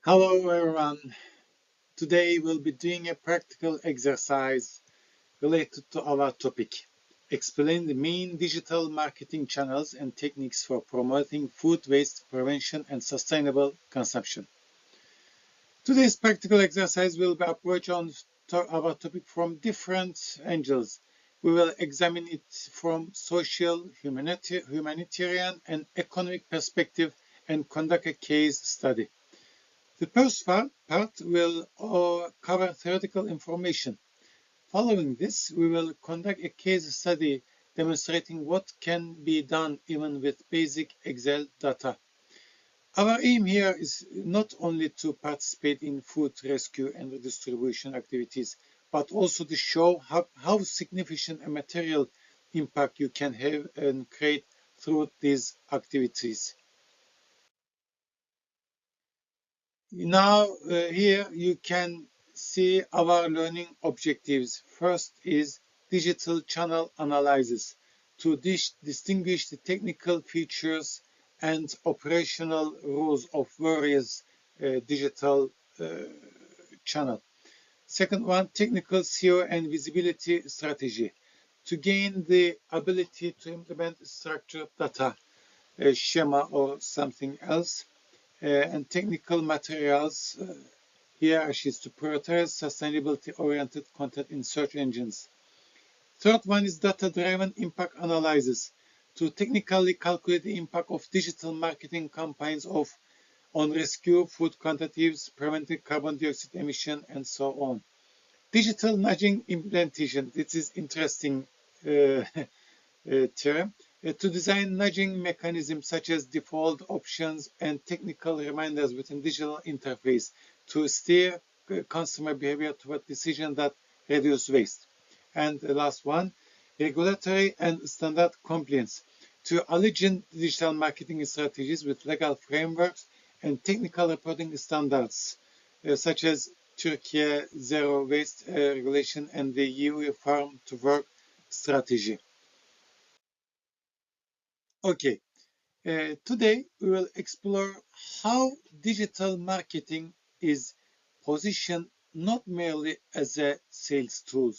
Hello everyone. Today we'll be doing a practical exercise related to our topic. Explain the main digital marketing channels and techniques for promoting food waste prevention and sustainable consumption. Today's practical exercise will be approached on our topic from different angles. We will examine it from social, humanitarian, and economic perspective and conduct a case study. The first part will cover theoretical information. Following this, we will conduct a case study demonstrating what can be done even with basic Excel data. Our aim here is not only to participate in food rescue and redistribution activities, but also to show how significant a material impact you can have and create through these activities. Now, here you can see our learning objectives. First is digital channel analysis to distinguish the technical features and operational rules of various digital channel. Second one, technical SEO and visibility strategy to gain the ability to implement structured data, schema or something else. And technical materials here is to prioritize sustainability-oriented content in search engines. Third one is data-driven impact analysis to technically calculate the impact of digital marketing campaigns on rescue, food quantities, preventing carbon dioxide emission, and so on. Digital nudging implementation. This is interesting term. To design nudging mechanisms such as default options and technical reminders within digital interface to steer consumer behavior toward decisions that reduce waste. And the last one, regulatory and standard compliance to align digital marketing strategies with legal frameworks and technical reporting standards, such as Turkey Zero Waste Regulation and the EU Farm to Work strategy. Okay, today we will explore how digital marketing is positioned not merely as a sales tool,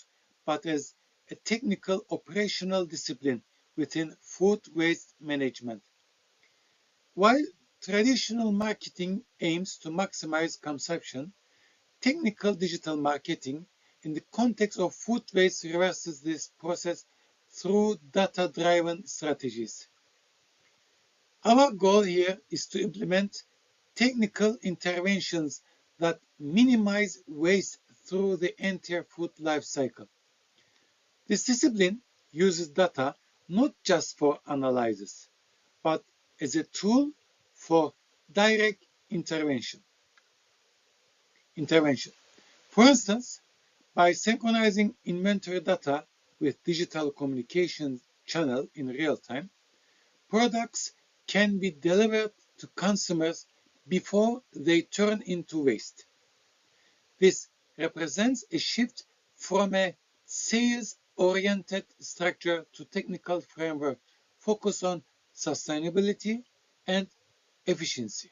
but as a technical operational discipline within food waste management. While traditional marketing aims to maximize consumption, technical digital marketing in the context of food waste reverses this process through data-driven strategies. Our goal here is to implement technical interventions that minimize waste through the entire food life cycle. This discipline uses data not just for analysis, but as a tool for direct intervention. For instance, by synchronizing inventory data with digital communication channel in real time, products can be delivered to consumers before they turn into waste. This represents a shift from a sales-oriented structure to technical framework focused on sustainability and efficiency.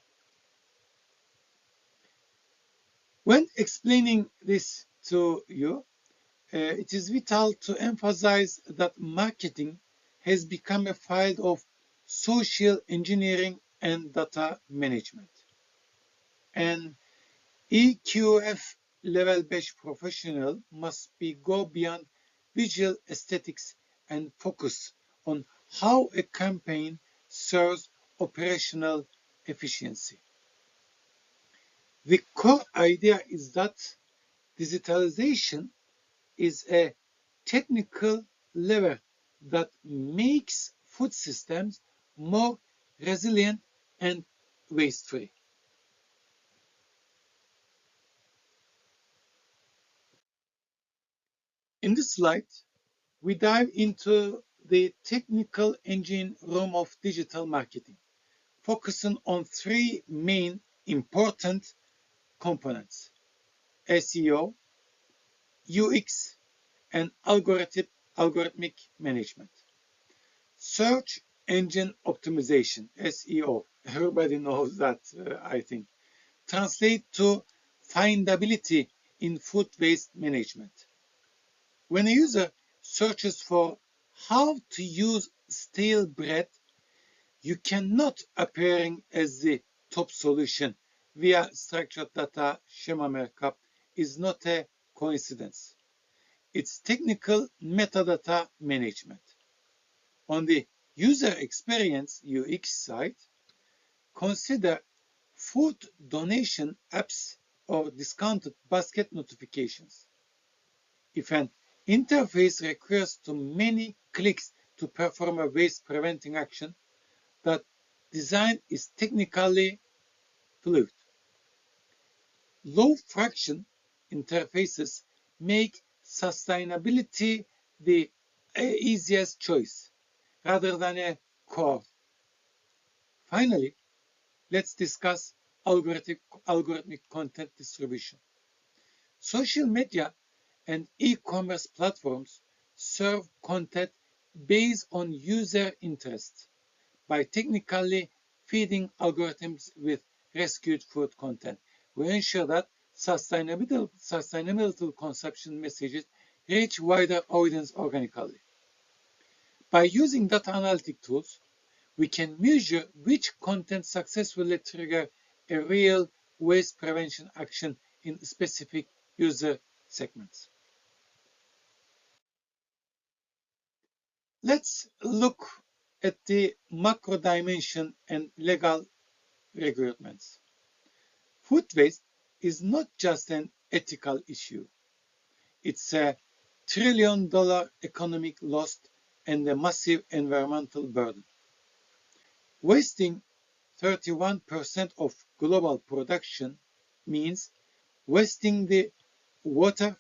When explaining this to you, it is vital to emphasize that marketing has become a field of social engineering and data management. An EQF level 5 professional must go beyond visual aesthetics and focus on how a campaign serves operational efficiency. The core idea is that digitalization is a technical lever that makes food systems more resilient and waste-free. In this slide, we dive into the technical engine room of digital marketing, focusing on three main important components: SEO, UX, and algorithmic management. Search engine optimization, SEO. Everybody knows that, I think. translate to findability in food waste management. When a user searches for how to use stale bread, you cannot appearing as the top solution via structured data schema markup is not a coincidence. It's technical metadata management. On the user experience UX side, consider food donation apps or discounted basket notifications. If an interface requires too many clicks to perform a waste preventing action, that design is technically flawed. Low friction interfaces make sustainability the easiest choice rather than a core. Finally, let's discuss algorithmic content distribution. Social media and e-commerce platforms serve content based on user interests by technically feeding algorithms with rescued food content. We ensure that sustainability consumption messages reach wider audience organically. By using data analytic tools, we can measure which content successfully trigger a real waste prevention action in specific user segments. Let's look at the macro dimension and legal requirements. Food waste is not just an ethical issue. It's a trillion-dollar economic loss and a massive environmental burden. Wasting 31% of global production means wasting the water,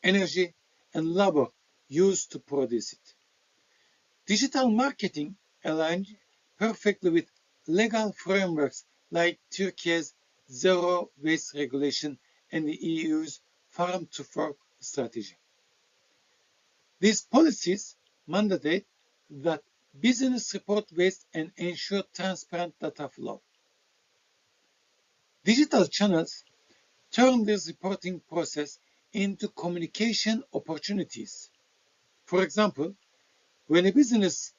energy, and labor used to produce it. Digital marketing aligns perfectly with legal frameworks like Turkey's zero waste regulation and the EU's farm to fork strategy. These policies mandate that business report waste and ensure transparent data flow. Digital channels turn this reporting process into communication opportunities. For example, when a business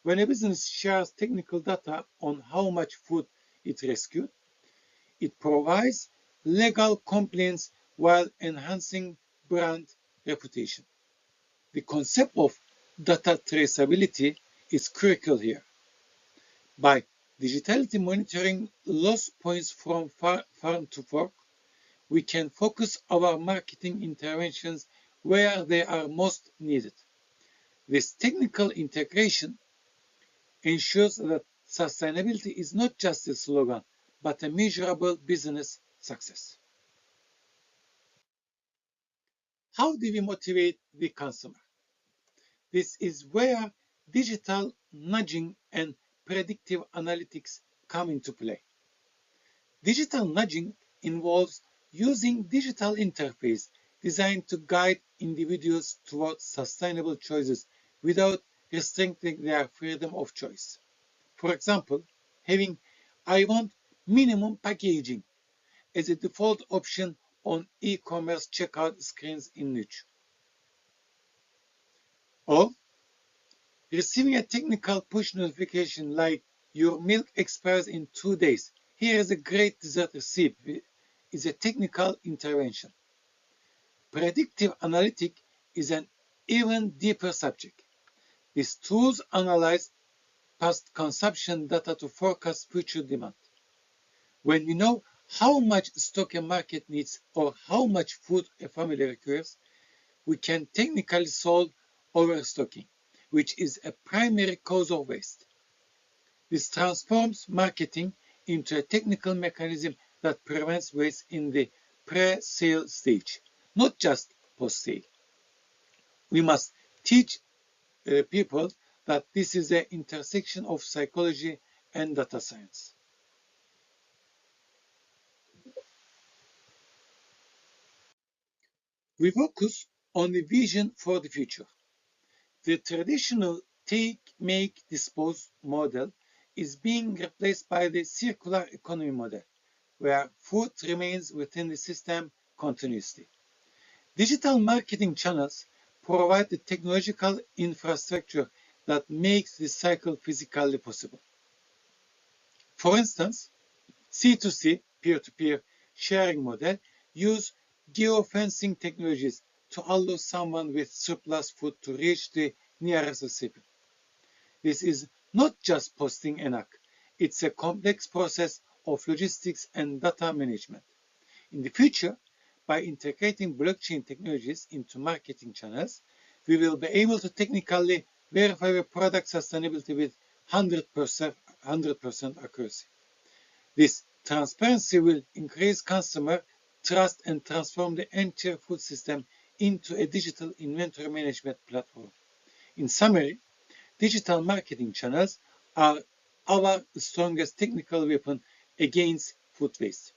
when a business shares technical data on how much food it rescued, it provides legal compliance while enhancing brand reputation. The concept of data traceability is critical here. By digitally monitoring loss points from farm to fork, we can focus our marketing interventions where they are most needed. This technical integration ensures that sustainability is not just a slogan, but a measurable business success. How do we motivate the consumer? This is where digital nudging and predictive analytics come into play. Digital nudging involves using digital interface designed to guide individuals towards sustainable choices without restricting their freedom of choice. For example, having "I want minimum packaging" as a default option on e-commerce checkout screens in Niche. Or receiving a technical push notification like "Your milk expires in 2 days. Here is a great dessert recipe" is a technical intervention. Predictive analytics is an even deeper subject. These tools analyze past consumption data to forecast future demand. When we know how much stock a market needs or how much food a family requires, we can technically solve overstocking, which is a primary cause of waste. This transforms marketing into a technical mechanism that prevents waste in the pre-sale stage, not just post-sale. We must teach people that this is the intersection of psychology and data science. We focus on the vision for the future. The traditional take, make, dispose model is being replaced by the circular economy model, where food remains within the system continuously. Digital marketing channels provide the technological infrastructure that makes this cycle physically possible. For instance, C2C, peer-to-peer sharing model, use geofencing technologies to allow someone with surplus food to reach the nearest recipient. This is not just posting an act, it's a complex process of logistics and data management. In the future, by integrating blockchain technologies into marketing channels, we will be able to technically verify a product sustainability with 100% accuracy. This transparency will increase customer trust and transform the entire food system into a digital inventory management platform. In summary, digital marketing channels are our strongest technical weapon against food waste.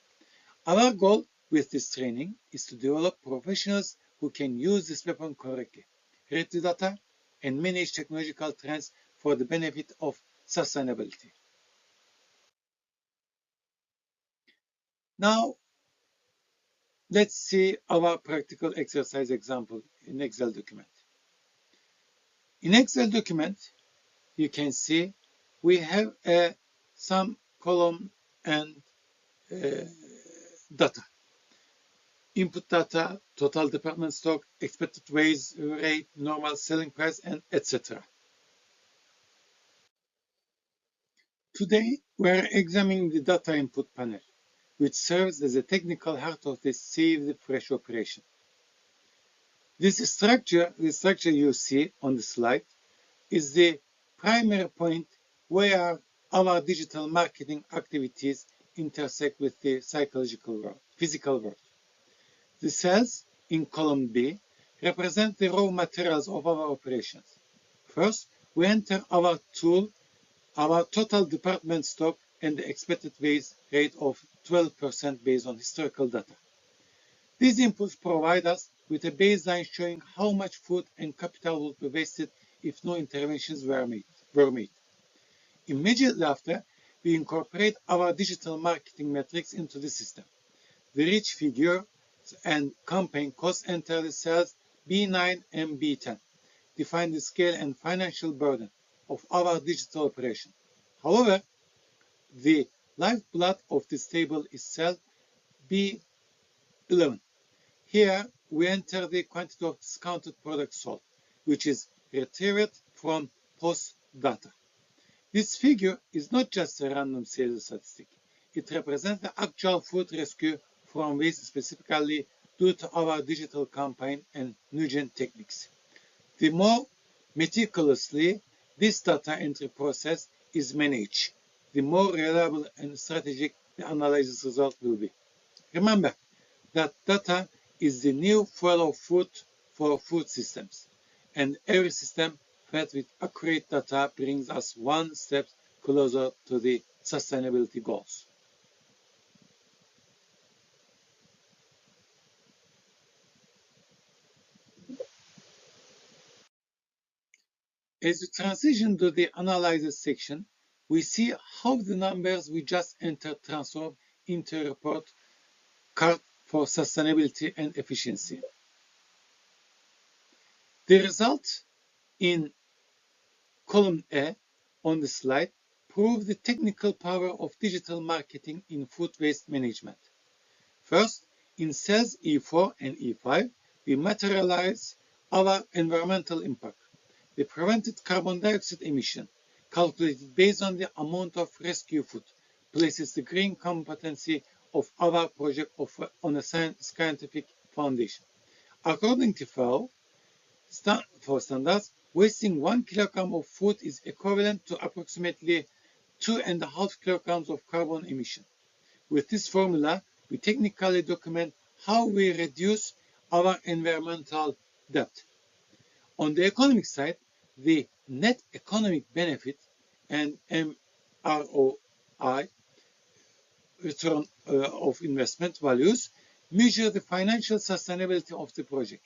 Our goal with this training is to develop professionals who can use this weapon correctly, read the data, and manage technological trends for the benefit of sustainability. Now, let's see our practical exercise example in Excel document. In Excel document, you can see we have some column and data. Input data, total department stock, expected waste rate, normal selling price, and etc. Today, we are examining the data input panel, which serves as the technical heart of the Save the Fresh operation. The structure you see on the slide is the primary point where our digital marketing activities intersect with the psychological world, physical world. The cells in column B represent the raw materials of our operations. First, we enter our total department stock and the expected waste rate of 12% based on historical data. These inputs provide us with a baseline showing how much food and capital would be wasted if no interventions were made. Immediately after, we incorporate our digital marketing metrics into the system. The rich figure and campaign costs enter the cells B9 and B10, define the scale and financial burden of our digital operation. However, the lifeblood of this table is cell B11. Here, we enter the quantity of discounted products sold, which is retrieved from post data. This figure is not just a random sales statistic. It represents the actual food rescue from waste specifically due to our digital campaign and Nugent techniques. The more meticulously this data entry process is managed, the more reliable and strategic the analysis result will be. Remember that data is the new fuel of food for food systems, and every system fed with accurate data brings us one step closer to the sustainability goals. As we transition to the analysis section, we see how the numbers we just entered transform into a report card for sustainability and efficiency. The result in column A on the slide prove the technical power of digital marketing in food waste management. First, in cells E4 and E5, we materialize our environmental impact. The prevented carbon dioxide emission, calculated based on the amount of rescue food, places the green competency of our project on a scientific foundation. According to FAO, for standards, wasting 1 kilogram of food is equivalent to approximately 2.5 kilograms of carbon emission. With this formula, we technically document how we reduce our environmental debt. On the economic side, the net economic benefit and ROI, return of investment values, measure the financial sustainability of the project.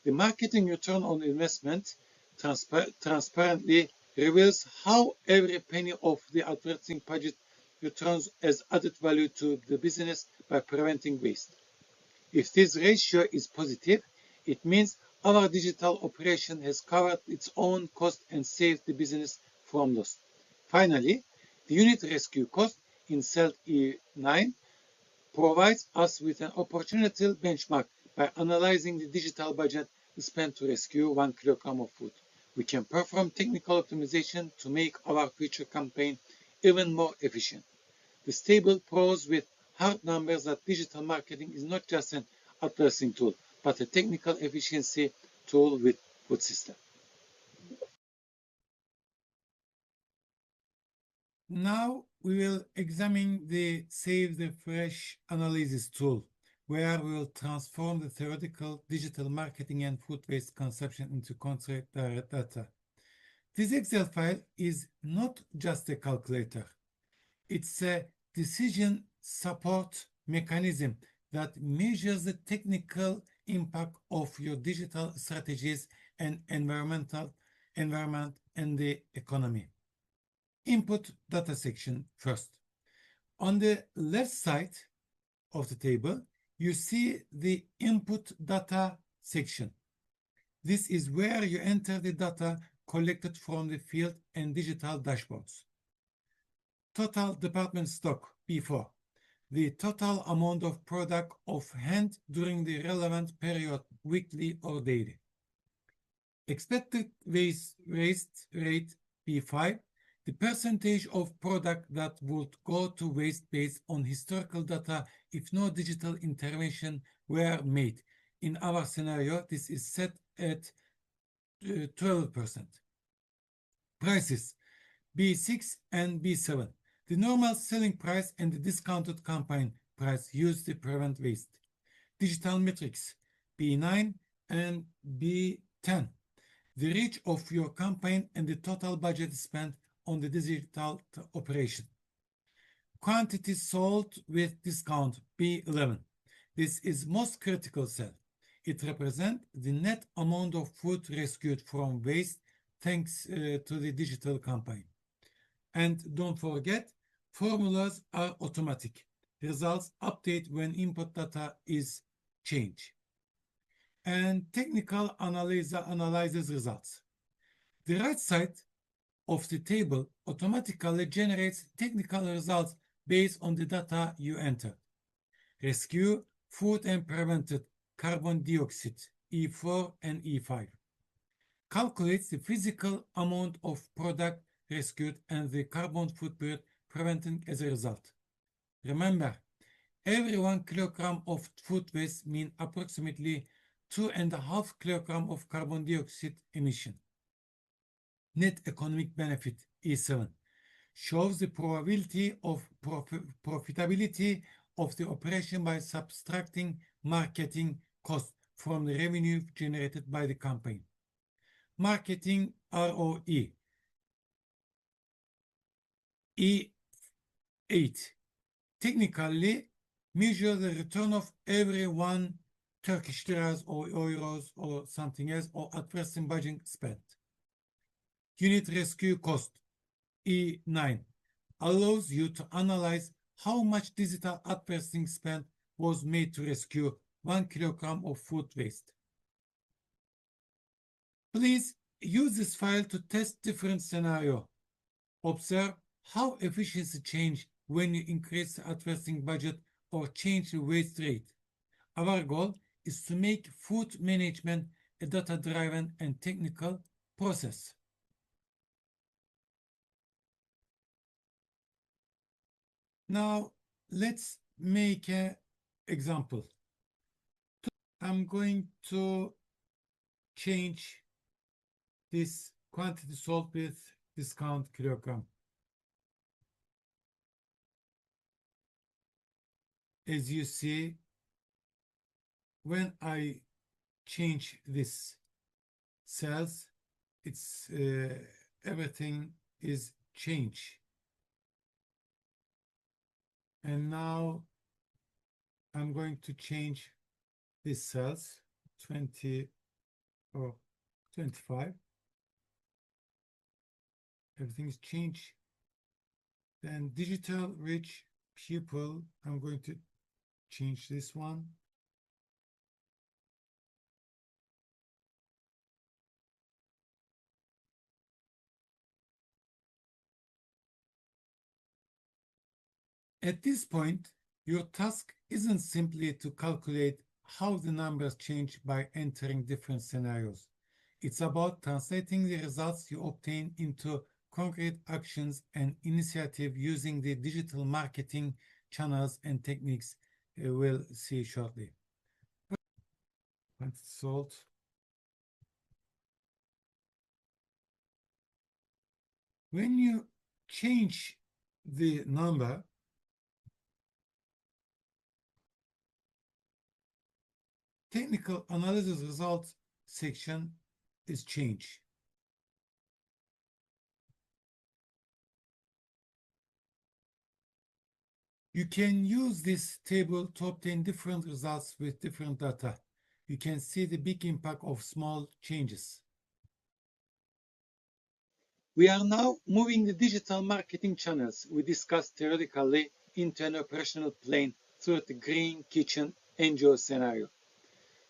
The marketing return on investment transparently reveals how every penny of the advertising budget returns as added value to the business by preventing waste. If this ratio is positive, it means our digital operation has covered its own cost and saved the business from loss. Finally, the unit rescue cost in cell E9 provides us with an opportunity benchmark by analyzing the digital budget spent to rescue 1 kilogram of food. We can perform technical optimization to make our future campaign even more efficient. This table proves with hard numbers that digital marketing is not just an advertising tool, but a technical efficiency tool with food system. Now we will examine the Save the Fresh analysis tool, where we will transform the theoretical digital marketing and food waste consumption into concrete data. This Excel file is not just a calculator. It's a decision support mechanism that measures the technical impact of your digital strategies and environment and the economy. Input data section first. On the left side of the table, you see the input data section. This is where you enter the data collected from the field and digital dashboards. Total department stock, P4. The total amount of product of hand during the relevant period, weekly or daily. Expected waste rate, P5. The percentage of product that would go to waste based on historical data if no digital intervention were made. In our scenario, this is set at 12%. Prices, B6 and B7. The normal selling price and the discounted campaign price used to prevent waste. Digital metrics, B9 and B10. The reach of your campaign and the total budget spent on the digital operation. Quantity sold with discount, B11. This is most critical cell. It represents the net amount of food rescued from waste thanks to the digital campaign. And don't forget, formulas are automatic. Results update when input data is changed. And technical analyzes results. The right side of the table automatically generates technical results based on the data you entered. Rescue, food and prevented carbon dioxide, E4 and E5. Calculates the physical amount of product rescued and the carbon footprint prevented as a result. Remember, every 1 kilogram of food waste means approximately 2.5 kilograms of carbon dioxide emission. Net economic benefit, E7, shows the probability of profitability of the operation by subtracting marketing costs from the revenue generated by the campaign. Marketing ROE, E8, technically measure the return of every 1 Turkish liras or euros or something else or advertising budget spent. Unit rescue cost, E9, allows you to analyze how much digital advertising spend was made to rescue 1 kilogram of food waste. Please use this file to test different scenarios. Observe how efficiency changes when you increase the advertising budget or change the waste rate. Our goal is to make food management a data-driven and technical process. Now, let's make an example. I'm going to change this quantity sold with discount kilogram. As you see, when I change this cells, it's everything is changed. And now I'm going to change these cells, 20 or 25. everything is changed. Then digital rich people, I'm going to change this one. At this point, your task isn't simply to calculate how the numbers change by entering different scenarios. It's about translating the results you obtain into concrete actions and initiative using the digital marketing channels and techniques we'll see shortly. Once it's solved, when you change the number, technical analysis results section is changed. You can use this table to obtain different results with different data. You can see the big impact of small changes. We are now moving the digital marketing channels we discussed theoretically into an operational plane through the green kitchen NGO scenario.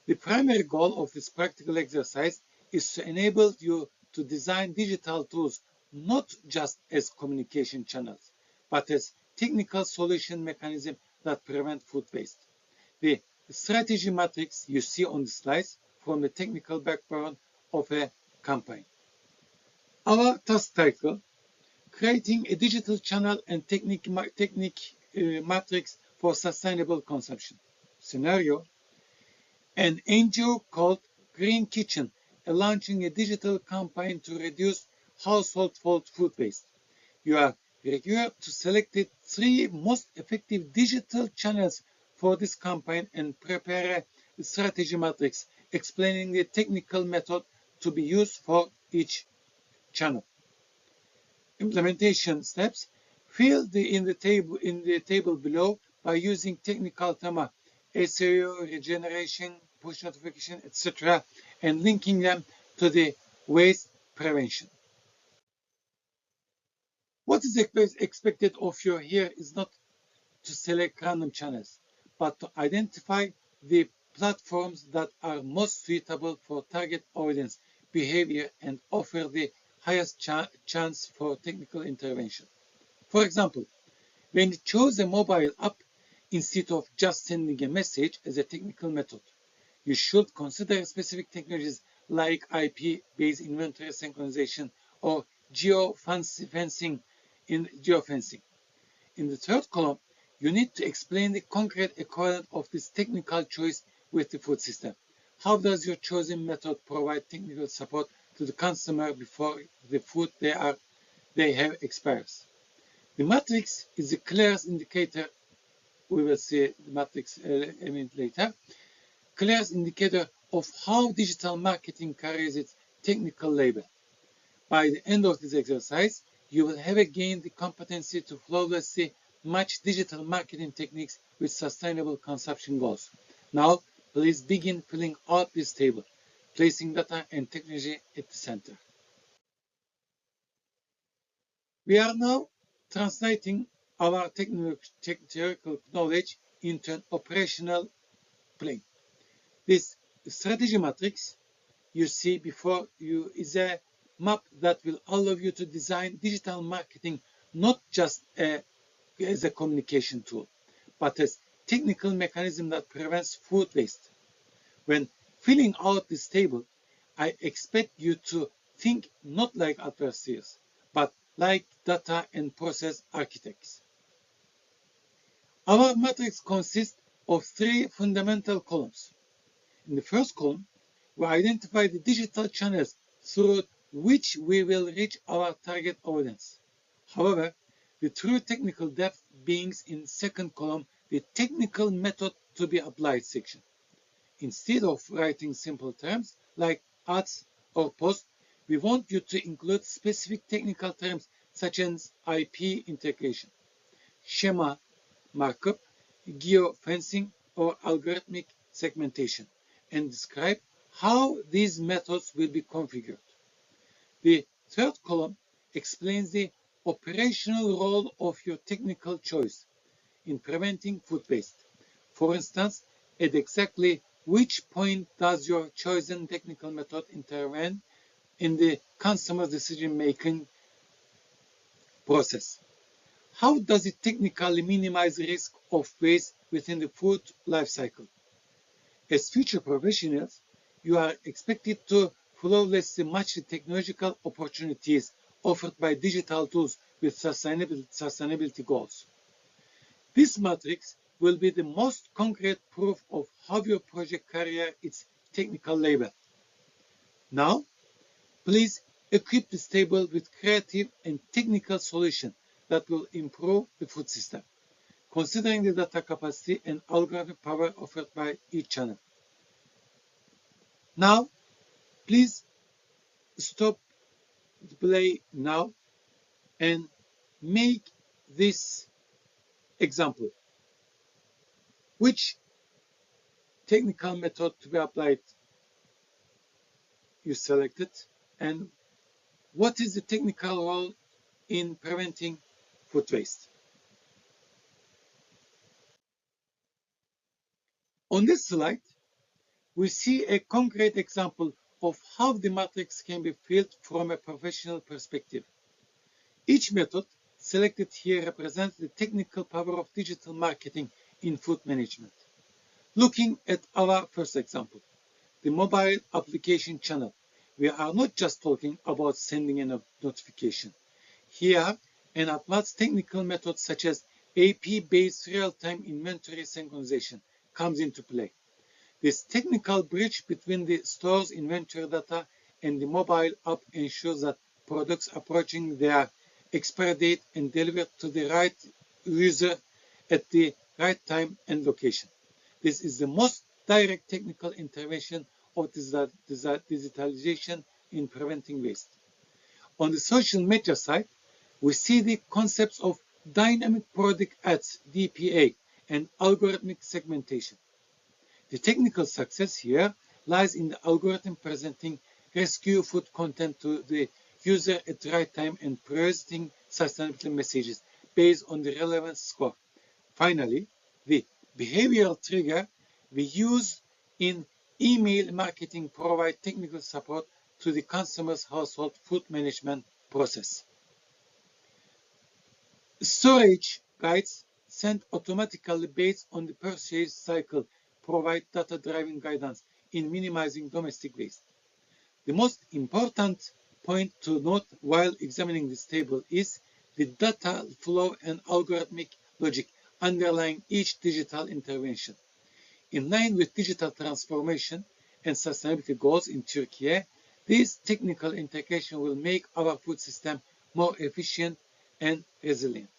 The primary goal of this practical exercise is to enable you to design digital tools not just as communication channels, but as technical solution mechanisms that prevent food waste. The strategy matrix you see on the slides from the technical background of a campaign. Our task title, creating a digital channel and technique matrix for sustainable consumption. Scenario, an NGO called Green Kitchen launching a digital campaign to reduce household food waste. You are required to select the 3 most effective digital channels for this campaign and prepare a strategy matrix explaining the technical method to be used for each channel. Implementation steps. Fill in the table below by using technical terms SEO, regeneration, push notification, etc., and linking them to the waste prevention. What is expected of you here is not to select random channels, but to identify the platforms that are most suitable for target audience behavior and offer the highest chance for technical intervention. For example, when you choose a mobile app instead of just sending a message as a technical method, you should consider specific technologies like IP-based inventory synchronization or geofencing. In the third column, you need to explain the concrete equivalent of this technical choice with the food system. How does your chosen method provide technical support to the consumer before the food they have expires? The matrix is the clearest indicator. We will see the matrix a minute later. Clearest indicator of how digital marketing carries its technical label. By the end of this exercise, you will have gained the competency to flawlessly match digital marketing techniques with sustainable consumption goals. Now, please begin filling out this table, placing data and technology at the center. We are now translating our theoretical knowledge into an operational plane. This strategy matrix you see before you is a map that will allow you to design digital marketing not just as a communication tool, but as a technical mechanism that prevents food waste. When filling out this table, I expect you to think not like adversaries, but like data and process architects. Our matrix consists of 3 fundamental columns. In the first column, we identify the digital channels through which we will reach our target audience. However, the true technical depth begins in the second column, the technical method to be applied section. Instead of writing simple terms like ads or posts, we want you to include specific technical terms such as IP integration, schema markup, geofencing, or algorithmic segmentation, and describe how these methods will be configured. The third column explains the operational role of your technical choice in preventing food waste. For instance, at exactly which point does your chosen technical method intervene in the consumer decision-making process? How does it technically minimize the risk of waste within the food life cycle? As future professionals, you are expected to flawlessly match the technological opportunities offered by digital tools with sustainability goals. This matrix will be the most concrete proof of how your project carries its technical label. Now, please equip this table with creative and technical solutions that will improve the food system, considering the data capacity and algorithm power offered by each channel. Now, please stop the play now and make this example. Which technical method to be applied you selected, and what is the technical role in preventing food waste? On this slide, we see a concrete example of how the matrix can be filled from a professional perspective. Each method selected here represents the technical power of digital marketing in food management. Looking at our first example, the mobile application channel, we are not just talking about sending a notification. Here, an advanced technical method such as AP-based real-time inventory synchronization comes into play. This technical bridge between the store's inventory data and the mobile app ensures that products approaching their expiry date and delivered to the right user at the right time and location. This is the most direct technical intervention of digitalization in preventing waste. On the social media side, we see the concepts of dynamic product ads, DPA, and algorithmic segmentation. The technical success here lies in the algorithm presenting rescue food content to the user at the right time and presenting sustainability messages based on the relevance score. Finally, the behavioral trigger we use in email marketing provide technical support to the consumer's household food management process. Storage guides sent automatically based on the purchase cycle provide data-driven guidance in minimizing domestic waste. The most important point to note while examining this table is the data flow and algorithmic logic underlying each digital intervention. In line with digital transformation and sustainability goals in Turkey, this technical integration will make our food system more efficient and resilient.